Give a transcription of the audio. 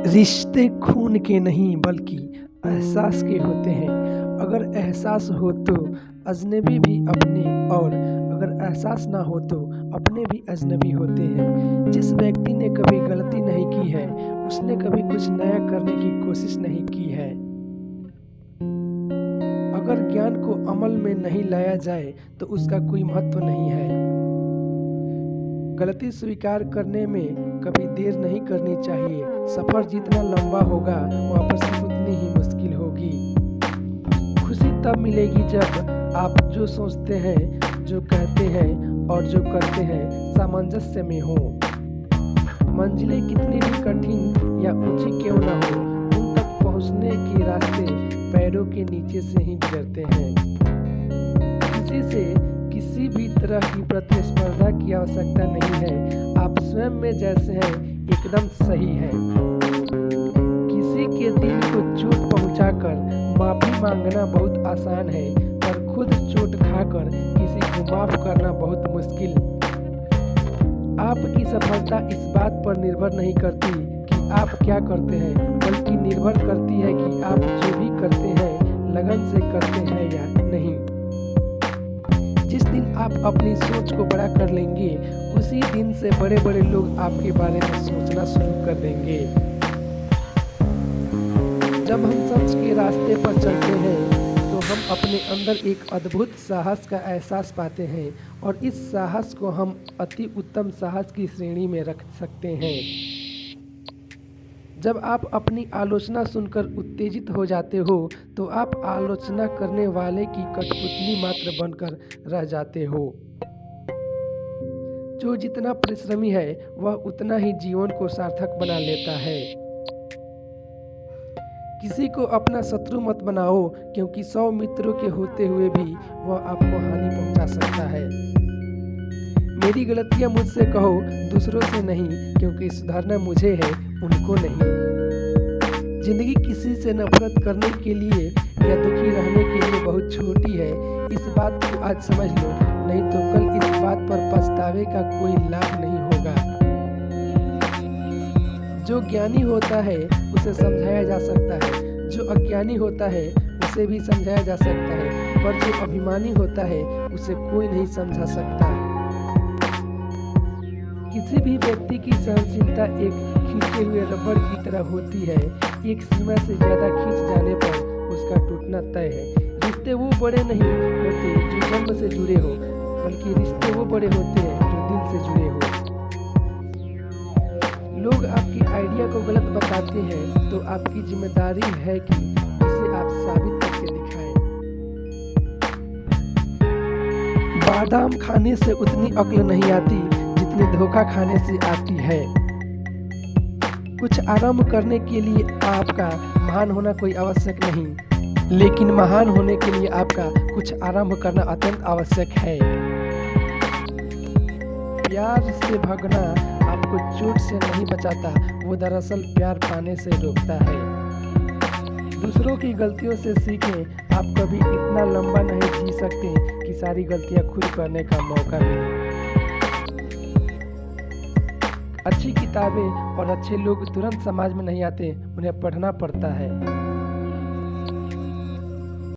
रिश्ते खून के नहीं बल्कि एहसास के होते हैं। अगर एहसास हो तो अजनबी भी अपने, और अगर एहसास ना हो तो अपने भी अजनबी होते हैं। जिस व्यक्ति ने कभी गलती नहीं की है उसने कभी कुछ नया करने की कोशिश नहीं की है। अगर ज्ञान को अमल में नहीं लाया जाए तो उसका कोई महत्व नहीं है। गलती स्वीकार करने में कभी देर नहीं करनी चाहिए। सफर जितना लंबा होगा वापसी उतनी ही मुश्किल होगी। खुशी तब मिलेगी जब आप जो सोचते हैं, जो कहते हैं और जो करते हैं सामंजस्य में हो। मंजिलें कितनी भी कठिन या ऊंची क्यों ना हो, उन तक पहुंचने के रास्ते पैरों के नीचे से ही गुजरते हैं। किसी से किसी भी तरह की प्रतिस्पर्धा की आवश्यकता नहीं है। आप स्वयं में जैसे हैं एकदम सही है। किसी के दिल को चोट पहुंचाकर माफी मांगना बहुत आसान है, पर खुद चोट खाकर किसी को माफ करना बहुत मुश्किल। आपकी सफलता इस बात पर निर्भर नहीं करती कि आप क्या करते हैं, बल्कि निर्भर करती है कि आप जो भी करते हैं लगन से करते हैं या नहीं। जिस दिन आप अपनी सोच को बड़ा कर लेंगे उसी दिन से बड़े बड़े लोग आपके बारे में सोचना शुरू कर देंगे। जब हम सच के रास्ते पर चलते हैं तो हम अपने अंदर एक अद्भुत साहस का एहसास पाते हैं, और इस साहस को हम अति उत्तम साहस की श्रेणी में रख सकते हैं। जब आप अपनी आलोचना सुनकर उत्तेजित हो जाते हो तो आप आलोचना करने वाले की कठपुतली मात्र बनकर रह जाते हो। जो जितना परिश्रमी है वह उतना ही जीवन को सार्थक बना लेता है। किसी को अपना शत्रु मत बनाओ, क्योंकि 100 मित्रों के होते हुए भी वह आपको हानि पहुंचा सकता है। मेरी गलतियां मुझसे कहो, दूसरों से नहीं, क्योंकि सुधारना मुझे है, उनको नहीं। जिंदगी किसी से नफरत करने के लिए या दुखी रहने के लिए बहुत छोटी है। इस बात को आज समझ लो, नहीं तो कल इस बात पर पछतावे का कोई लाभ नहीं होगा। जो ज्ञानी होता है उसे समझाया जा सकता है, जो अज्ञानी होता है उसे भी समझाया जा सकता है, पर जो अभिमानी होता है उसे कोई नहीं समझा सकता। किसी भी व्यक्ति की सहनशीलता एक खींचे हुए रबड़ की तरह होती है। एक सीमा से ज्यादा खींच जाने पर उसका टूटना तय है। रिश्ते वो बड़े नहीं होते जो जन्म से जुड़े हो, बल्कि रिश्ते वो बड़े होते हैं जो दिल से जुड़े हो। लोग आपकी आइडिया को गलत बताते हैं तो आपकी जिम्मेदारी है कि उसे आप साबित करके दिखाएं। बादाम खाने से उतनी अक्ल नहीं आती जितनी धोखा खाने से आती है। कुछ आरंभ करने के लिए आपका महान होना कोई आवश्यक नहीं, लेकिन महान होने के लिए आपका कुछ आरंभ करना अत्यंत आवश्यक है। प्यार से भागना आपको चोट से नहीं बचाता, वो दरअसल प्यार पाने से रोकता है। दूसरों की गलतियों से सीखें। आप कभी इतना लंबा नहीं जी सकते कि सारी गलतियां खुद करने का मौका मिले। अच्छी किताबें और अच्छे लोग तुरंत समाज में नहीं आते, उन्हें पढ़ना पड़ता है।